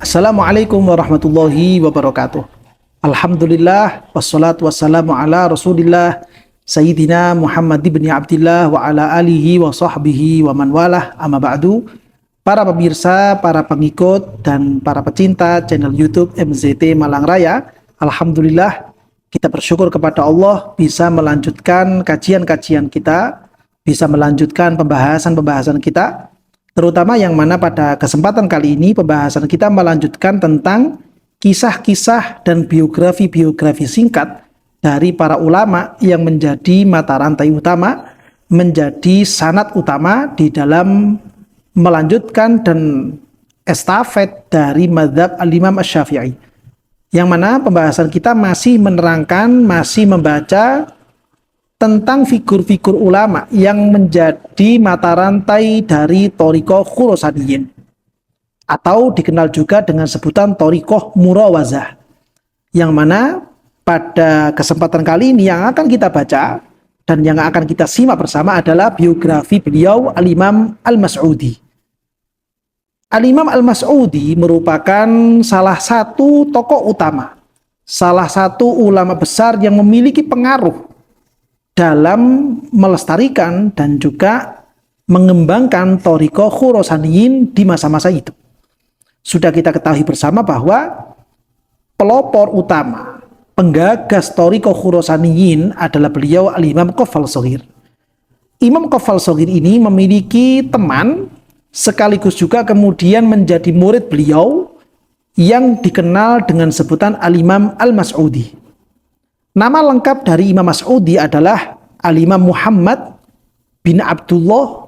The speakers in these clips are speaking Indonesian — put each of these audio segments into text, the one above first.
Assalamualaikum warahmatullahi wabarakatuh. Alhamdulillah wassalatu wassalamu ala Rasulillah Sayyidina Muhammad ibn Abdillah wa ala alihi wa sahbihi wa man walah, amma ba'du. Para pemirsa, para pengikut dan para pecinta channel YouTube MZT Malang Raya, alhamdulillah kita bersyukur kepada Allah bisa melanjutkan kajian-kajian kita, bisa melanjutkan pembahasan-pembahasan kita, terutama yang mana pada kesempatan kali ini pembahasan kita melanjutkan tentang kisah-kisah dan biografi-biografi singkat dari para ulama yang menjadi mata rantai utama, menjadi sanad utama di dalam melanjutkan dan estafet dari mazhab al-Imam Asy-Syafi'i. Yang mana pembahasan kita masih menerangkan, masih membaca tentang figur-figur ulama yang menjadi mata rantai dari Thariqah Khurasaniyin, atau dikenal juga dengan sebutan Thariqah Murawazah, yang mana pada kesempatan kali ini yang akan kita baca dan yang akan kita simak bersama adalah biografi beliau Al-Imam Al-Mas'udi. Al-Imam Al-Mas'udi merupakan salah satu tokoh utama, salah satu ulama besar yang memiliki pengaruh dalam melestarikan dan juga mengembangkan Thariqah Khurasaniyin di masa-masa itu. Sudah kita ketahui bersama bahwa pelopor utama, penggagas Thariqah Khurasaniyin adalah beliau Al-Imam Qaffal Shaghir. Imam Qaffal Shaghir ini memiliki teman sekaligus juga kemudian menjadi murid beliau yang dikenal dengan sebutan Al-Imam Al-Mas'udi. Nama lengkap dari Imam Mas'udi adalah Al-Imam Muhammad bin Abdullah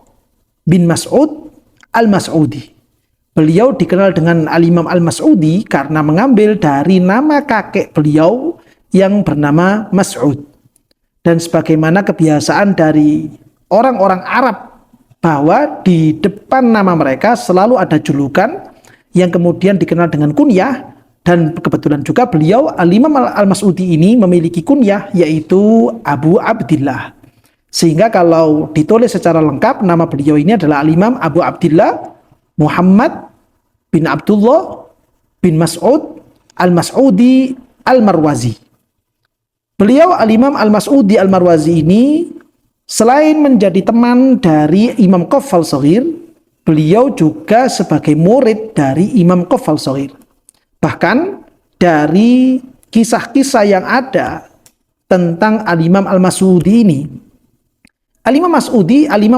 bin Mas'ud Al-Mas'udi. Beliau dikenal dengan Al-Imam Al-Mas'udi karena mengambil dari nama kakek beliau yang bernama Mas'ud. Dan sebagaimana kebiasaan dari orang-orang Arab bahwa di depan nama mereka selalu ada julukan yang kemudian dikenal dengan kunyah. Dan kebetulan juga beliau Al-Imam Al-Mas'udi ini memiliki kunyah yaitu Abu Abdillah. Sehingga kalau ditulis secara lengkap nama beliau ini adalah Al-Imam Abu Abdillah Muhammad bin Abdullah bin Mas'ud Al-Mas'udi Al-Marwazi. Beliau Al-Imam Al-Mas'udi Al-Marwazi ini selain menjadi teman dari Imam Qaffal Shaghir, beliau juga sebagai murid dari Imam Qaffal Shaghir. Bahkan dari kisah-kisah yang ada tentang Al-Imam Al-Mas'udi ini, Al-Imam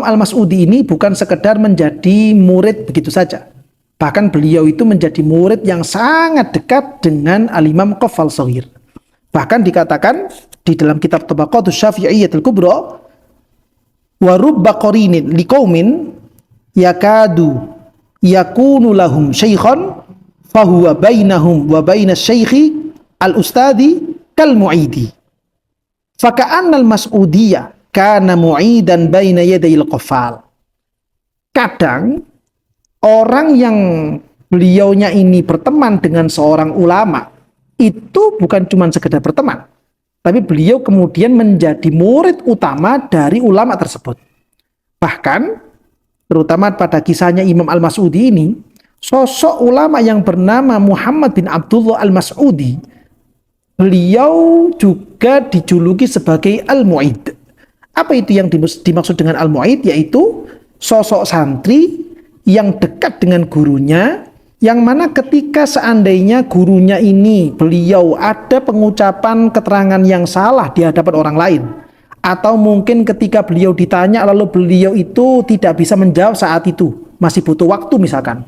Al-Mas'udi ini bukan sekedar menjadi murid begitu saja. Bahkan beliau itu menjadi murid yang sangat dekat dengan Al-Imam Qaffal Shaghir. Bahkan dikatakan di dalam kitab Tabaqatus Syafi'iyyatul Kubra, wa rubba qarinin liqaumin yakadu yakunu lahum syaikhan fahuwa bainahum wa bainas syaikhi al-ustadi kal mu'idi. Faka'anna al-mas'udiyya kana mu'idan baina yadayil qaffal. Kadang orang yang beliaunya ini berteman dengan seorang ulama itu bukan cuma sekedar berteman, tapi beliau kemudian menjadi murid utama dari ulama tersebut. Bahkan terutama pada kisahnya Imam Al-Mas'udi ini, sosok ulama yang bernama Muhammad bin Abdullah Al-Mas'udi, beliau juga dijuluki sebagai Al-Mu'id. Apa itu yang dimaksud dengan Al-Mu'id? Yaitu sosok santri yang dekat dengan gurunya, yang mana ketika seandainya gurunya ini beliau ada pengucapan keterangan yang salah di hadapan orang lain, atau mungkin ketika beliau ditanya lalu beliau itu tidak bisa menjawab saat itu, masih butuh waktu misalkan,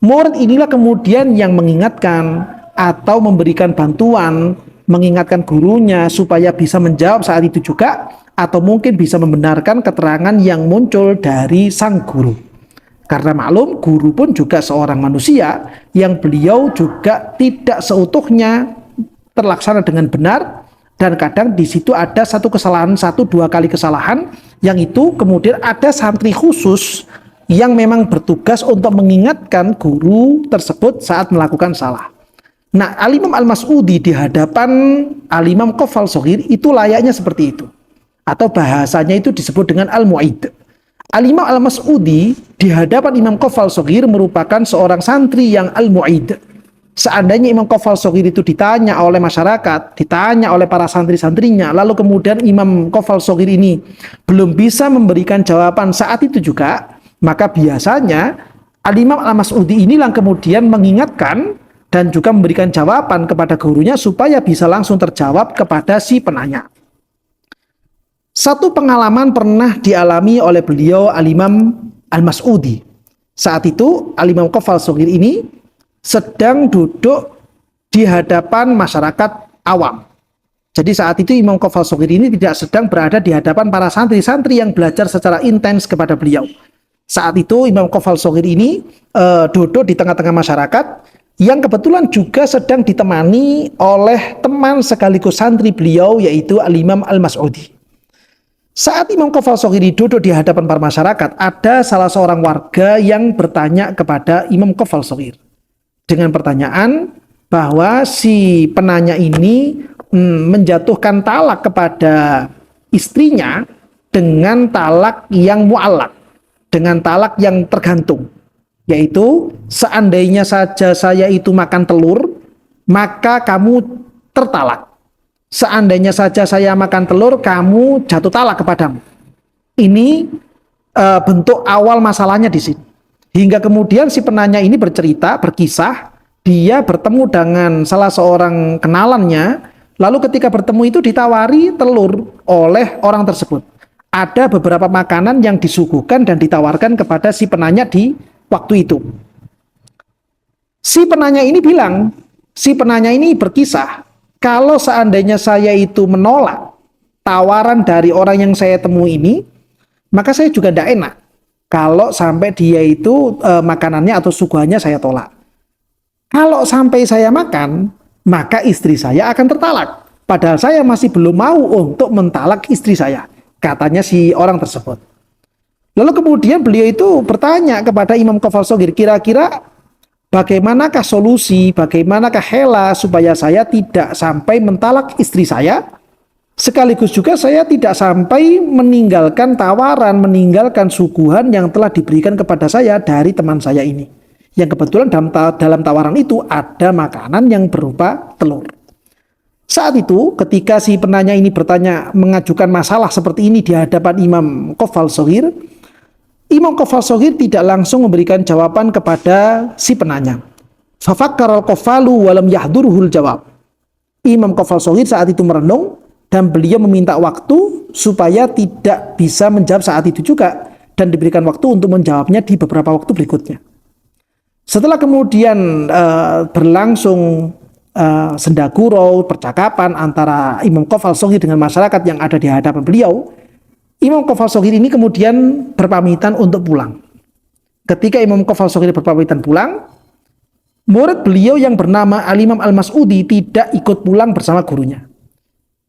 murid inilah kemudian yang mengingatkan atau memberikan bantuan, mengingatkan gurunya supaya bisa menjawab saat itu juga, atau mungkin bisa membenarkan keterangan yang muncul dari sang guru. Karena maklum, guru pun juga seorang manusia yang beliau juga tidak seutuhnya terlaksana dengan benar, dan kadang di situ ada satu kesalahan, 1-2 kali kesalahan, yang itu kemudian ada santri khusus yang memang bertugas untuk mengingatkan guru tersebut saat melakukan salah. Nah, Al-Imam Al-Mas'udi di hadapan Al-Imam Qaffal Shaghir itu layaknya seperti itu, atau bahasanya itu disebut dengan Al-Mu'id. Al-Imam Al-Mas'udi di hadapan Imam Qaffal Shaghir merupakan seorang santri yang Al-Mu'id, Seandainya Imam Qafal Shaghir itu ditanya oleh masyarakat, ditanya oleh para santri-santrinya, lalu kemudian Imam Qafal Shaghir ini belum bisa memberikan jawaban saat itu juga, maka biasanya Al-Imam Al-Mas'udi inilah kemudian mengingatkan dan juga memberikan jawaban kepada gurunya supaya bisa langsung terjawab kepada si penanya. Satu pengalaman pernah dialami oleh beliau Al-Imam Al-Mas'udi. Saat itu Al-Imam Qafal Shaghir ini sedang duduk di hadapan masyarakat awam. Jadi saat itu Imam Qafal Shaghir ini tidak sedang berada di hadapan para santri-santri yang belajar secara intens kepada beliau. Saat itu Imam Qafal Shaghir ini duduk di tengah-tengah masyarakat yang kebetulan juga sedang ditemani oleh teman sekaligus santri beliau, yaitu Al-Imam Al-Mas'udi. Saat Imam Qafal Shaghir duduk di hadapan para masyarakat, ada salah seorang warga yang bertanya kepada Imam Qafal Shaghir dengan pertanyaan bahwa si penanya ini menjatuhkan talak kepada istrinya dengan talak yang mu'allaq, dengan talak yang tergantung, yaitu seandainya saja saya itu makan telur maka kamu tertalak, seandainya saja saya makan telur kamu jatuh talak kepadamu. Ini bentuk awal masalahnya di sini. Hingga kemudian si penanya ini berkisah, dia bertemu dengan salah seorang kenalannya, lalu ketika bertemu itu ditawari telur oleh orang tersebut. Ada beberapa makanan yang disuguhkan dan ditawarkan kepada si penanya di waktu itu. Si penanya ini berkisah, kalau seandainya saya itu menolak tawaran dari orang yang saya temui ini, maka saya juga tidak enak kalau sampai dia itu makanannya atau suguhannya saya tolak. Kalau sampai saya makan, maka istri saya akan tertalak. Padahal saya masih belum mau untuk mentalak istri saya, katanya si orang tersebut. Lalu kemudian beliau itu bertanya kepada Imam Qafal Shaghir, kira-kira bagaimanakah solusi, bagaimanakah hela supaya saya tidak sampai mentalak istri saya, sekaligus juga saya tidak sampai meninggalkan tawaran, meninggalkan suguhan yang telah diberikan kepada saya dari teman saya ini. Yang kebetulan dalam tawaran itu ada makanan yang berupa telur. Saat itu ketika si penanya ini bertanya, mengajukan masalah seperti ini di hadapan Imam Qafal Shaghir, Imam Qafal Shaghir tidak langsung memberikan jawaban kepada si penanya. Fafakkara al-qafalu walam yahdurhul jawab. Imam Qafal Shaghir saat itu merenung dan beliau meminta waktu supaya tidak bisa menjawab saat itu juga, dan diberikan waktu untuk menjawabnya di beberapa waktu berikutnya. Setelah kemudian berlangsung sendagurau percakapan antara Imam Qafal Shaghir dengan masyarakat yang ada di hadapan beliau, Imam Qafal Shaghir ini kemudian berpamitan untuk pulang. Ketika Imam Qafal Shaghir berpamitan pulang, murid beliau yang bernama Al-Imam Al-Mas'udi tidak ikut pulang bersama gurunya.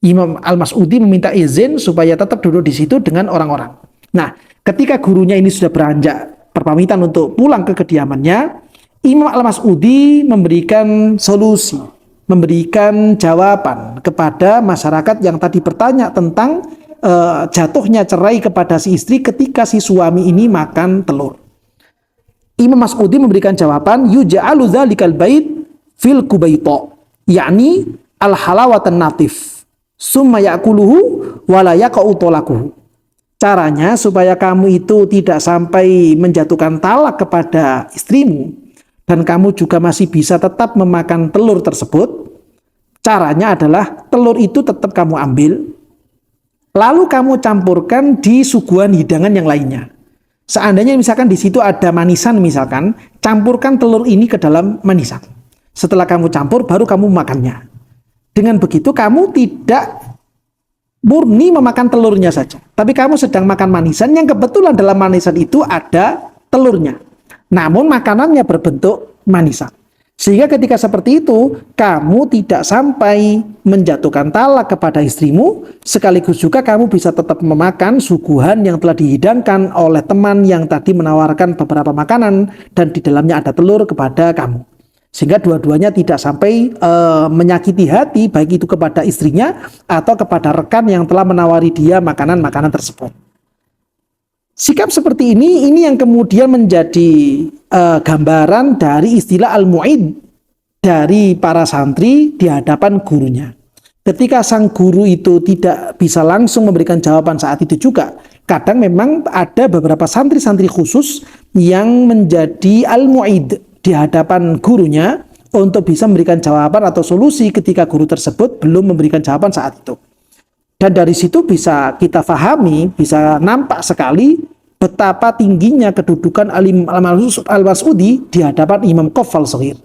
Imam Al-Mas'udi meminta izin supaya tetap duduk di situ dengan orang-orang. Nah, ketika gurunya ini sudah beranjak berpamitan untuk pulang ke kediamannya, Imam Al-Mas'udi memberikan solusi, memberikan jawaban kepada masyarakat yang tadi bertanya tentang jatuhnya cerai kepada si istri ketika si suami ini makan telur. Imam Mas'udi memberikan jawaban, yuja'alu dzalikal bait fil kubaita, yakni al-halawatan natif, summa ya'kuluhu wa la yaqa'u talaquhu. Caranya supaya kamu itu tidak sampai menjatuhkan talak kepada istrimu dan kamu juga masih bisa tetap memakan telur tersebut. Caranya adalah telur itu tetap kamu ambil, lalu kamu campurkan di suguhan hidangan yang lainnya. Seandainya misalkan di situ ada manisan misalkan, campurkan telur ini ke dalam manisan. Setelah kamu campur, baru kamu makannya. Dengan begitu kamu tidak murni memakan telurnya saja, tapi kamu sedang makan manisan yang kebetulan dalam manisan itu ada telurnya. Namun makanannya berbentuk manisan. Sehingga ketika seperti itu, kamu tidak sampai menjatuhkan talak kepada istrimu, sekaligus juga kamu bisa tetap memakan suguhan yang telah dihidangkan oleh teman yang tadi menawarkan beberapa makanan dan di dalamnya ada telur kepada kamu. Sehingga dua-duanya tidak sampai menyakiti hati, baik itu kepada istrinya atau kepada rekan yang telah menawari dia makanan-makanan tersebut. Sikap seperti ini yang kemudian menjadi gambaran dari istilah al-mu'id dari para santri di hadapan gurunya. Ketika sang guru itu tidak bisa langsung memberikan jawaban saat itu juga, kadang memang ada beberapa santri-santri khusus yang menjadi al-mu'id di hadapan gurunya untuk bisa memberikan jawaban atau solusi ketika guru tersebut belum memberikan jawaban saat itu. Dan dari situ bisa kita fahami, bisa nampak sekali betapa tingginya kedudukan Al-Imam Al-Mas'udi di hadapan Imam Qaffal Shaghir.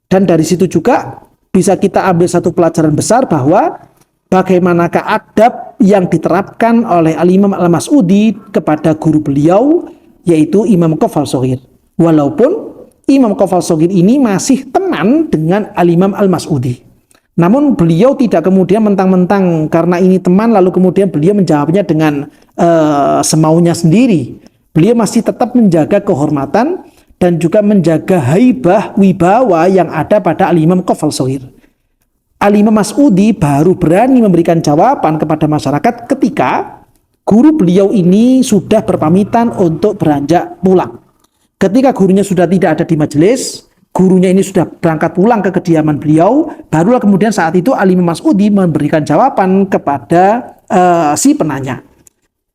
Dan dari situ juga bisa kita ambil satu pelajaran besar bahwa bagaimanakah adab yang diterapkan oleh Al-Imam Al-Mas'udi kepada guru beliau, yaitu Imam Qaffal Shaghir. Walaupun Imam Qaffal Shaghir ini masih teman dengan Al-Imam Al-Mas'udi. Namun beliau tidak kemudian mentang-mentang karena ini teman lalu kemudian beliau menjawabnya dengan semaunya sendiri. Beliau masih tetap menjaga kehormatan dan juga menjaga haibah wibawa yang ada pada Al-Imam Qaffal Shaghir. Al-Imam Mas'udi baru berani memberikan jawaban kepada masyarakat ketika guru beliau ini sudah berpamitan untuk beranjak pulang. Ketika gurunya sudah tidak ada di majelis, gurunya ini sudah berangkat pulang ke kediaman beliau, barulah kemudian saat itu Al-Imam Mas'udi memberikan jawaban kepada si penanya.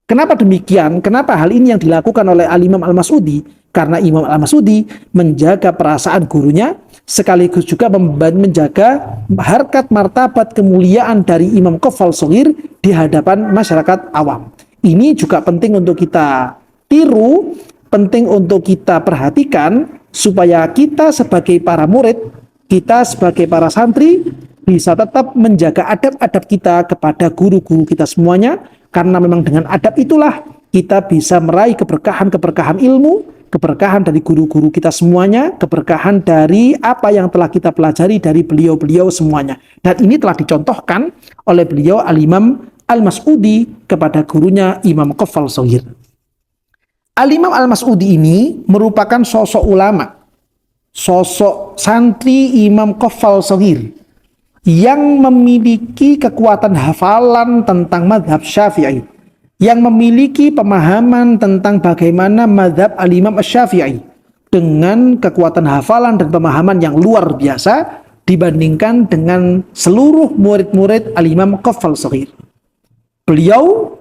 Kenapa demikian? Kenapa hal ini yang dilakukan oleh Al-Imam Al-Mas'udi? Karena Imam Al-Mas'udi menjaga perasaan gurunya, sekaligus juga menjaga harkat martabat kemuliaan dari Imam Qaffal Shaghir di hadapan masyarakat awam. Ini juga penting untuk kita tiru, penting untuk kita perhatikan, supaya kita sebagai para murid, kita sebagai para santri bisa tetap menjaga adab-adab kita kepada guru-guru kita semuanya, karena memang dengan adab itulah kita bisa meraih keberkahan-keberkahan ilmu, keberkahan dari guru-guru kita semuanya, keberkahan dari apa yang telah kita pelajari dari beliau-beliau semuanya. Dan ini telah dicontohkan oleh beliau Al-Imam Al-Mas'udi kepada gurunya Imam Qaffal Shaghir. Al-Imam Al-Mas'udi ini merupakan sosok ulama, sosok santri Imam Qaffal Shaghir yang memiliki kekuatan hafalan tentang mazhab Syafi'i, yang memiliki pemahaman tentang bagaimana mazhab Al-Imam Asy-Syafi'i dengan kekuatan hafalan dan pemahaman yang luar biasa dibandingkan dengan seluruh murid-murid Al-Imam Qaffal Shaghir. Beliau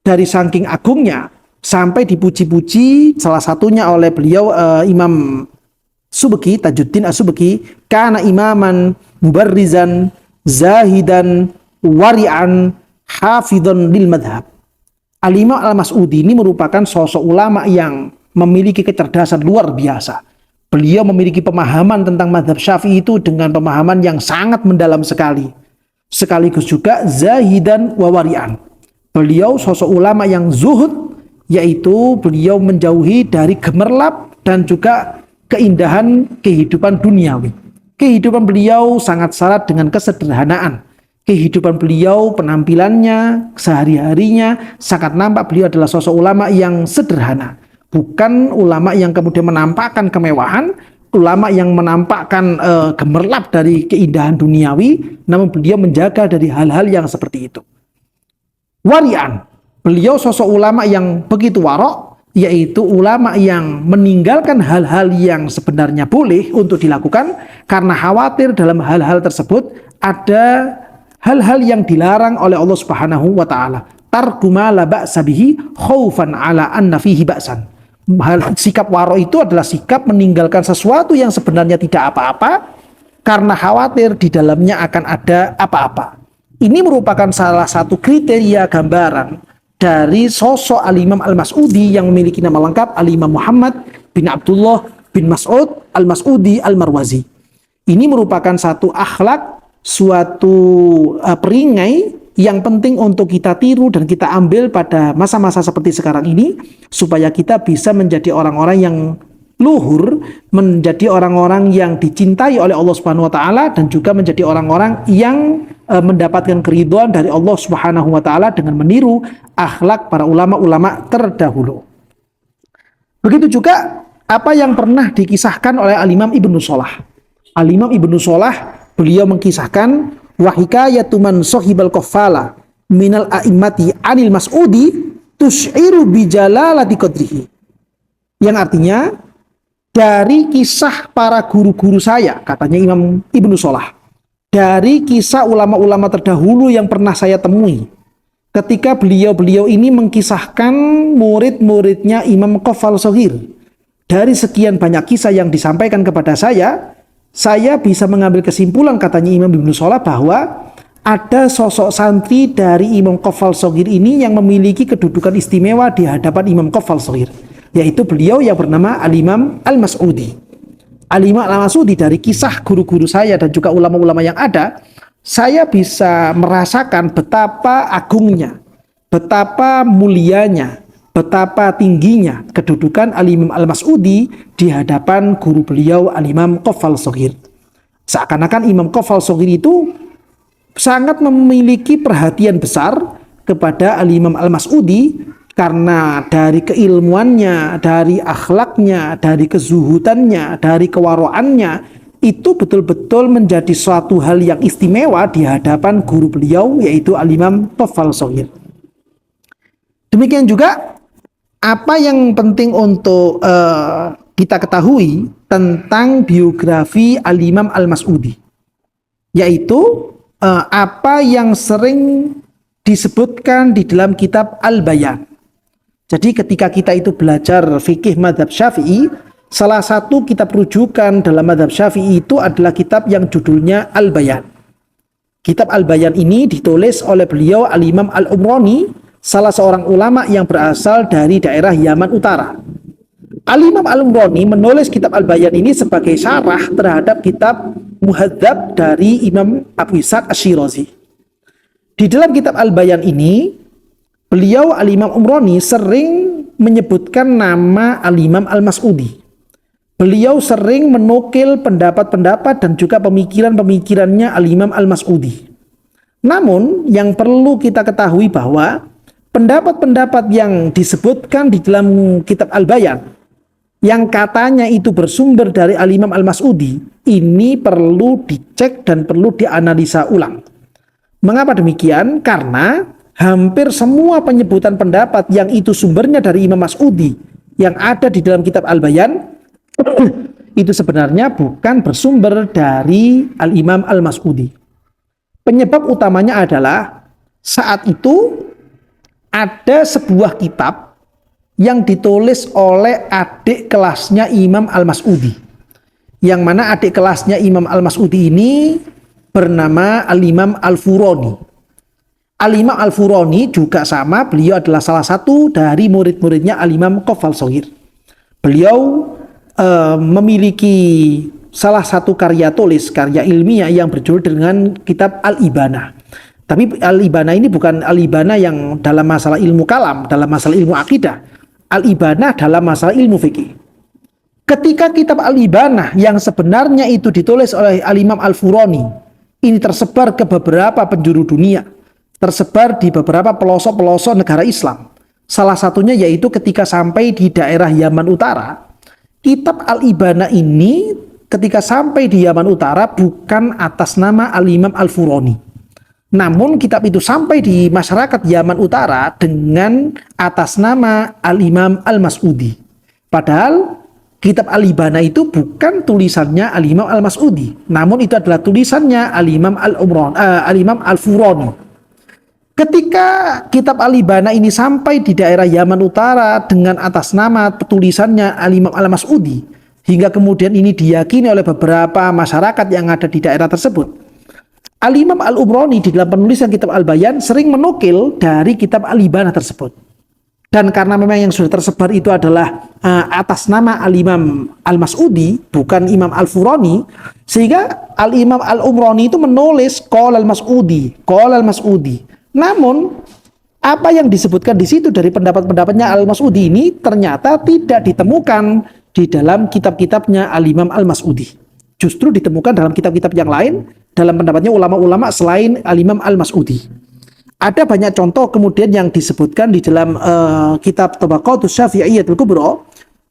dari saking agungnya sampai dipuji-puji salah satunya oleh beliau Imam Subki, Tajuddin As-Subki, kana imaman mubarrizan zahidan wari'an hafidhan lil madhab. Al-Imam Al-Mas'udi ini merupakan sosok ulama yang memiliki kecerdasan luar biasa. Beliau memiliki pemahaman tentang mazhab Syafi'i itu dengan pemahaman yang sangat mendalam sekali. Sekaligus juga zahidan wa wari'an. Beliau sosok ulama yang zuhud, yaitu beliau menjauhi dari gemerlap dan juga keindahan kehidupan duniawi. Kehidupan beliau sangat syarat dengan kesederhanaan. Kehidupan beliau, penampilannya, sehari-harinya sangat nampak beliau adalah sosok ulama yang sederhana. Bukan ulama yang kemudian menampakkan kemewahan, ulama yang menampakkan gemerlap dari keindahan duniawi, namun beliau menjaga dari hal-hal yang seperti itu. Wari'an, beliau sosok ulama yang begitu warok, yaitu ulama yang meninggalkan hal-hal yang sebenarnya boleh untuk dilakukan karena khawatir dalam hal-hal tersebut ada hal-hal yang dilarang oleh Allah Subhanahu wa taala. Tarkuma la ba'sa bihi khaufan ala anna fihi ba'san. Sikap waro itu adalah sikap meninggalkan sesuatu yang sebenarnya tidak apa-apa karena khawatir di dalamnya akan ada apa-apa. Ini merupakan salah satu kriteria gambaran dari sosok Al-Imam Al-Mas'udi yang memiliki nama lengkap Al-Imam Muhammad bin Abdullah bin Mas'ud Al-Mas'udi Al-Marwazi. Ini merupakan satu akhlak, suatu peringai yang penting untuk kita tiru dan kita ambil pada masa-masa seperti sekarang ini, supaya kita bisa menjadi orang-orang yang luhur, menjadi orang-orang yang dicintai oleh Allah Subhanahu wa taala, dan juga menjadi orang-orang yang mendapatkan keridhaan dari Allah Subhanahu wa taala dengan meniru akhlak para ulama-ulama terdahulu. Begitu juga apa yang pernah dikisahkan oleh Al-Imam Ibnu Shalah. Al-Imam Ibnu Shalah, beliau mengkisahkan wa hikayatu man sahibal qaffala minal a'immati anil Mas'udi tus'iru bi jalalati qadrihi. Yang artinya dari kisah para guru-guru saya, katanya Imam Ibnu Shalah, dari kisah ulama-ulama terdahulu yang pernah saya temui, ketika beliau-beliau ini mengkisahkan murid-muridnya Imam Qafal Shaghir. Dari sekian banyak kisah yang disampaikan kepada saya bisa mengambil kesimpulan, katanya Imam Ibnu Shalah, bahwa ada sosok santri dari Imam Qafal Shaghir ini yang memiliki kedudukan istimewa di hadapan Imam Qafal Shaghir, yaitu beliau yang bernama Al-Imam Al-Mas'udi. Al-Imam Al-Mas'udi, dari kisah guru-guru saya dan juga ulama-ulama yang ada, saya bisa merasakan betapa agungnya, betapa mulianya, betapa tingginya kedudukan Al-Imam Al-Mas'udi di hadapan guru beliau Al-Imam Qafal Shaghir. Seakan-akan Imam Qafal Shaghir itu sangat memiliki perhatian besar kepada Al-Imam Al-Mas'udi, karena dari keilmuannya, dari akhlaknya, dari kezuhudannya, dari kewaroannya, itu betul-betul menjadi suatu hal yang istimewa di hadapan guru beliau, yaitu Al-Imam Qafal Shaghir. Demikian juga apa yang penting untuk kita ketahui tentang biografi Al-Imam Al-Mas'udi, yaitu apa yang sering disebutkan di dalam kitab Al-Bayan. Jadi ketika kita itu belajar fikih mazhab Syafi'i, salah satu kitab rujukan dalam mazhab Syafi'i itu adalah kitab yang judulnya Al-Bayan. Kitab Al-Bayan ini ditulis oleh beliau Al-Imam Al-Umrani, salah seorang ulama yang berasal dari daerah Yaman Utara. Al-Imam Al-Umrani menulis kitab Al-Bayan ini sebagai syarah terhadap kitab Muhadzab dari Imam Abu Ishaq Asy-Syirazi. Di dalam kitab Al-Bayan ini, beliau Al-Imam Umrani sering menyebutkan nama Al-Imam Al-Mas'udi. Beliau sering menukil pendapat-pendapat dan juga pemikiran-pemikirannya Al-Imam Al-Mas'udi. Namun yang perlu kita ketahui bahwa pendapat-pendapat yang disebutkan di dalam kitab Al-Bayan, yang katanya itu bersumber dari Al-Imam Al-Mas'udi, ini perlu dicek dan perlu dianalisa ulang. Mengapa demikian? Karena hampir semua penyebutan pendapat yang itu sumbernya dari Imam Mas'udi yang ada di dalam kitab Al-Bayan itu sebenarnya bukan bersumber dari Al-Imam Al-Mas'udi. Penyebab utamanya adalah saat itu ada sebuah kitab yang ditulis oleh adik kelasnya Imam Al-Mas'udi, yang mana adik kelasnya Imam Al-Mas'udi ini bernama Al-Imam Al-Furani. Al-Imam Al-Furani juga sama, beliau adalah salah satu dari murid-muridnya Al-Imam Qafal Shaghir. Beliau memiliki salah satu karya tulis, karya ilmiah yang berjudul dengan kitab Al-Ibanah. Tapi Al-Ibanah ini bukan Al-Ibanah yang dalam masalah ilmu kalam, dalam masalah ilmu akidah. Al-Ibanah dalam masalah ilmu fikih. Ketika kitab Al-Ibanah yang sebenarnya itu ditulis oleh Al-Imam Al-Furani, ini tersebar ke beberapa penjuru dunia, tersebar di beberapa pelosok-pelosok negara Islam. Salah satunya yaitu ketika sampai di daerah Yaman Utara. Kitab Al-Ibanah ini ketika sampai di Yaman Utara bukan atas nama Al-Imam Al-Furani. Namun kitab itu sampai di masyarakat Yaman Utara dengan atas nama Al-Imam Al-Mas'udi. Padahal kitab Al-Ibanah itu bukan tulisannya Al-Imam Al-Mas'udi, namun itu adalah tulisannya Al-Imam Al-Imam Al-Furani. Ketika kitab Al-Ibanah ini sampai di daerah Yaman Utara dengan atas nama tulisannya Al-Imam Al-Mas'udi, hingga kemudian ini diyakini oleh beberapa masyarakat yang ada di daerah tersebut, Al-Imam Al-Umrani di dalam penulisan kitab Al-Bayan sering menukil dari kitab Al-Ibanah tersebut. Dan karena memang yang sudah tersebar itu adalah atas nama Al-Imam Al-Mas'udi, bukan Imam Al-Furani, sehingga Al-Imam Al-Umrani itu menulis Qala Al-Mas'udi, Qala Al-Mas'udi. Namun apa yang disebutkan di situ dari pendapat-pendapatnya Al-Mas'udi ini ternyata tidak ditemukan di dalam kitab-kitabnya Al-Imam Al-Mas'udi. Justru ditemukan dalam kitab-kitab yang lain, dalam pendapatnya ulama-ulama selain Al-Imam Al-Mas'udi. Ada banyak contoh kemudian yang disebutkan di dalam kitab Tabaqatus Syafi'iyyatul Kubra,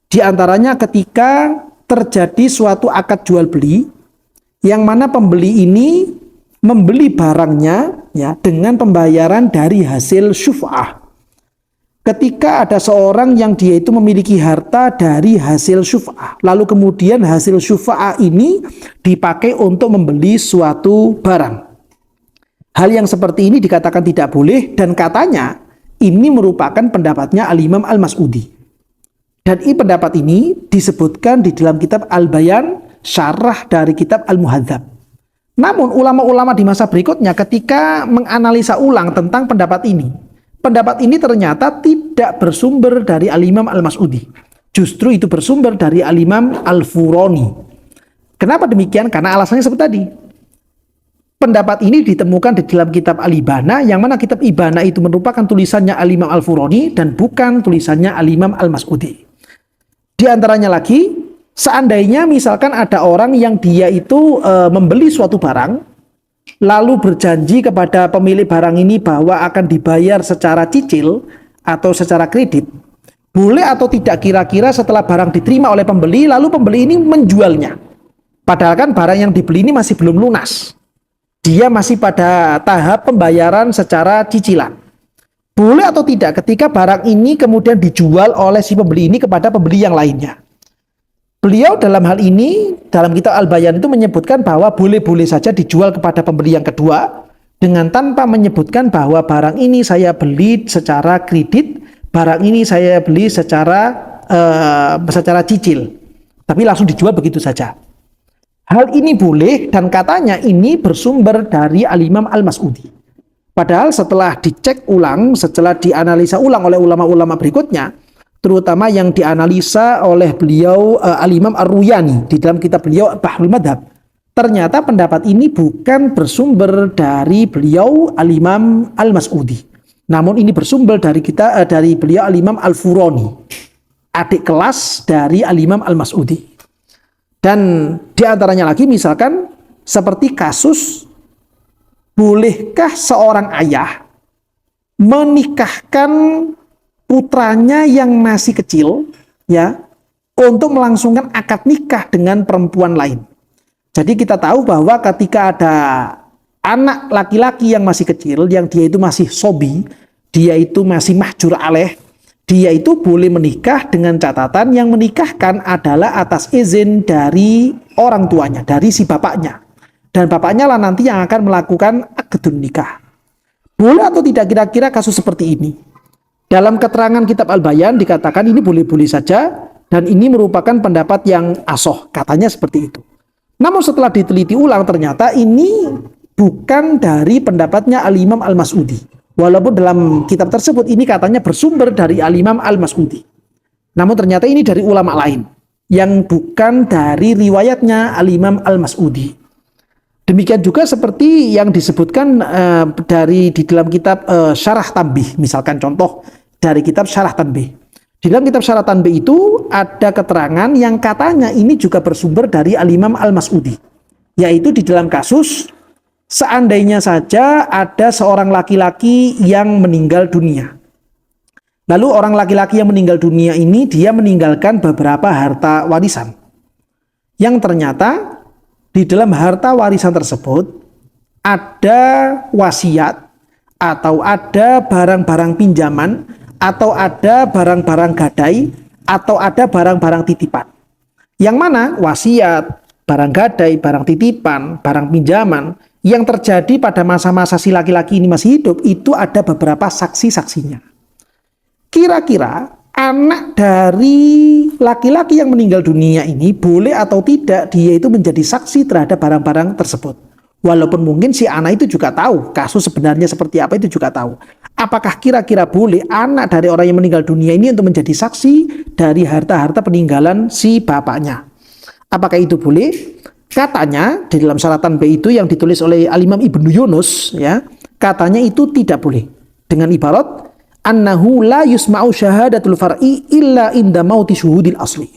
di antaranya ketika terjadi suatu akad jual beli, yang mana pembeli ini membeli barangnya ya dengan pembayaran dari hasil syuf'ah. ketika ada seorang yang dia itu memiliki harta dari hasil syuf'ah, lalu kemudian hasil syuf'ah ini dipakai untuk membeli suatu barang. Hal yang seperti ini dikatakan tidak boleh, dan katanya ini merupakan pendapatnya Al-Imam Al-Mas'udi. Dan pendapat ini disebutkan di dalam kitab Al-Bayan, syarah dari kitab Al-Muhadzab. Namun ulama-ulama di masa berikutnya ketika menganalisa ulang tentang pendapat ini ternyata tidak bersumber dari Al-Imam Al-Mas'udi. Justru itu bersumber dari Al-Imam Al-Furani. Kenapa demikian? Karena alasannya seperti tadi. Pendapat ini ditemukan di dalam kitab Al-Ibana, yang mana kitab Ibana itu merupakan tulisannya Al-Imam Al-Furani dan bukan tulisannya Al-Imam Al-Mas'udi. Di antaranya lagi, seandainya misalkan ada orang yang dia itu membeli suatu barang, lalu berjanji kepada pemilik barang ini bahwa akan dibayar secara cicil atau secara kredit, boleh atau tidak kira-kira setelah barang diterima oleh pembeli, lalu pembeli ini menjualnya, padahal kan barang yang dibeli ini masih belum lunas, dia masih pada tahap pembayaran secara cicilan. Boleh atau tidak ketika barang ini kemudian dijual oleh si pembeli ini kepada pembeli yang lainnya? Beliau dalam hal ini, dalam kitab Al-Bayan itu menyebutkan bahwa boleh-boleh saja dijual kepada pembeli yang kedua, dengan tanpa menyebutkan bahwa barang ini saya beli secara kredit, barang ini saya beli secara cicil, tapi langsung dijual begitu saja. Hal ini boleh, dan katanya ini bersumber dari Al-Imam Al-Mas'udi. Padahal setelah dicek ulang, setelah dianalisa ulang oleh ulama-ulama berikutnya, terutama yang dianalisa oleh beliau Al-Imam Ar-Ruyani di dalam kitab beliau Bahrul Madhab, ternyata pendapat ini bukan bersumber dari beliau Al-Imam Al-Mas'udi, namun ini bersumber dari beliau Al-Imam Al-Furani, adik kelas dari Al-Imam Al-Mas'udi. Dan diantaranya lagi misalkan seperti kasus, bolehkah seorang ayah menikahkan putranya yang masih kecil, ya, untuk melangsungkan akad nikah dengan perempuan lain? Jadi kita tahu bahwa ketika ada anak laki-laki yang masih kecil, yang dia itu masih sobi, dia itu masih mahjur alaih, dia itu boleh menikah dengan catatan yang menikahkan adalah atas izin dari orang tuanya, dari si bapaknya. Dan bapaknya lah nanti yang akan melakukan akad nikah. Boleh atau tidak kira-kira kasus seperti ini? Dalam keterangan kitab Al-Bayan dikatakan ini boleh-boleh saja, dan ini merupakan pendapat yang asoh, katanya seperti itu. Namun setelah diteliti ulang ternyata ini bukan dari pendapatnya Al-Imam Al-Mas'udi. Walaupun dalam kitab tersebut ini katanya bersumber dari Al-Imam Al-Mas'udi. Namun ternyata ini dari ulama lain yang bukan dari riwayatnya Al-Imam Al-Mas'udi. Demikian juga seperti yang disebutkan di dalam kitab Syarah Tanbih, misalkan contoh dari kitab Syarah Tanbih. Di dalam kitab Syarah Tanbih itu ada keterangan yang katanya ini juga bersumber dari Al-Imam Al-Mas'udi, yaitu di dalam kasus seandainya saja ada seorang laki-laki yang meninggal dunia. Lalu orang laki-laki yang meninggal dunia ini dia meninggalkan beberapa harta warisan, yang ternyata di dalam harta warisan tersebut ada wasiat, atau ada barang-barang pinjaman, atau ada barang-barang gadai, atau ada barang-barang titipan. Yang mana wasiat, barang gadai, barang titipan, barang pinjaman yang terjadi pada masa-masa si laki-laki ini masih hidup, itu ada beberapa saksi-saksinya. Kira-kira anak dari laki-laki yang meninggal dunia ini boleh atau tidak dia itu menjadi saksi terhadap barang-barang tersebut. Walaupun mungkin si anak itu juga tahu kasus sebenarnya seperti apa, itu juga tahu. Apakah kira-kira boleh anak dari orang yang meninggal dunia ini untuk menjadi saksi dari harta-harta peninggalan si bapaknya? Apakah itu boleh? Katanya di dalam syaratan B itu yang ditulis oleh Al-Imam Ibnu Yunus, ya, katanya itu tidak boleh. Dengan ibarat annahu la yusma'u syahadatul far'i illa inda mauti syuhudil asli.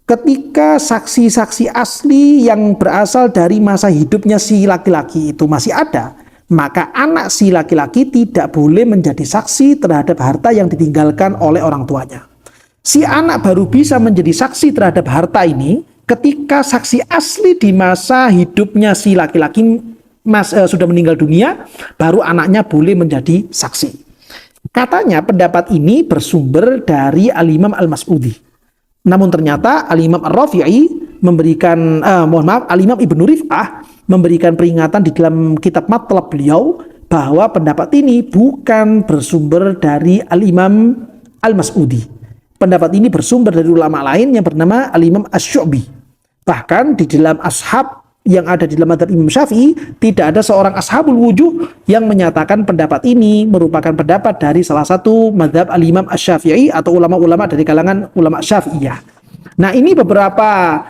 Ketika saksi-saksi asli yang berasal dari masa hidupnya si laki-laki itu masih ada, maka anak si laki-laki tidak boleh menjadi saksi terhadap harta yang ditinggalkan oleh orang tuanya. Si anak baru bisa menjadi saksi terhadap harta ini ketika saksi asli di masa hidupnya si laki-laki sudah meninggal dunia, baru anaknya boleh menjadi saksi. Katanya pendapat ini bersumber dari Al-Imam Al-Mas'udi. Namun ternyata Al-Imam Ar-Rafi'i memberikan, Al-Imam Ibnu Rif'ah memberikan peringatan di dalam kitab Matlab beliau bahwa pendapat ini bukan bersumber dari Al-Imam Al-Mas'udi. Pendapat ini bersumber dari ulama lain yang bernama Al-Imam Asy-Syu'bi. Bahkan di dalam ashab yang ada di dalam mazhab Imam Syafi'i, tidak ada seorang ashabul wujuh yang menyatakan pendapat ini merupakan pendapat dari salah satu mazhab Al-Imam Asy-Syafi'i atau ulama-ulama dari kalangan ulama Syafi'iyah. Nah, ini beberapa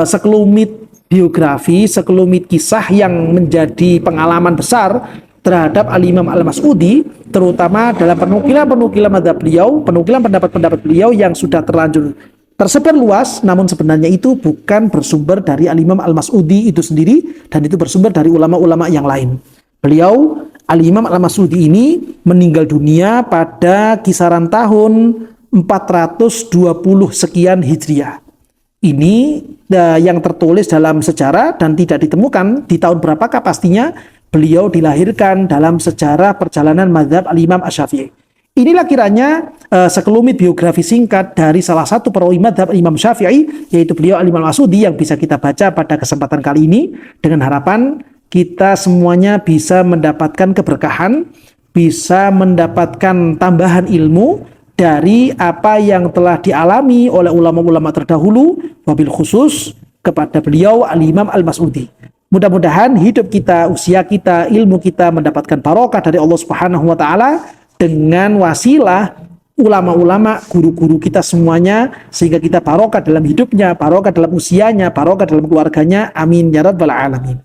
sekelumit biografi, sekelumit kisah yang menjadi pengalaman besar terhadap Al-Imam Al-Mas'udi, terutama dalam penukilan-penukilan mazhab beliau, penukilan pendapat-pendapat beliau yang sudah terlanjur tersebar luas, namun sebenarnya itu bukan bersumber dari Al-Imam Al-Mas'udi itu sendiri, dan itu bersumber dari ulama-ulama yang lain. Beliau, Al-Imam Al-Mas'udi ini meninggal dunia pada kisaran tahun 420 sekian Hijriah. Ini yang tertulis dalam sejarah dan tidak ditemukan di tahun berapakah pastinya beliau dilahirkan dalam sejarah perjalanan mazhab Al-Imam Asy-Syafi'i. Inilah kiranya sekelumit biografi singkat dari salah satu perawi mazhab Imam Syafi'i, yaitu beliau Al-Imam Al-Mas'udi, yang bisa kita baca pada kesempatan kali ini, dengan harapan kita semuanya bisa mendapatkan keberkahan, bisa mendapatkan tambahan ilmu dari apa yang telah dialami oleh ulama-ulama terdahulu, wabil khusus kepada beliau Al-Imam Al-Mas'udi. Mudah-mudahan hidup kita, usia kita, ilmu kita mendapatkan barokah dari Allah Subhanahu wa taala dengan wasilah ulama-ulama, guru-guru kita semuanya, sehingga kita barokah dalam hidupnya, barokah dalam usianya, barokah dalam keluarganya. Amin ya rabbal alamin.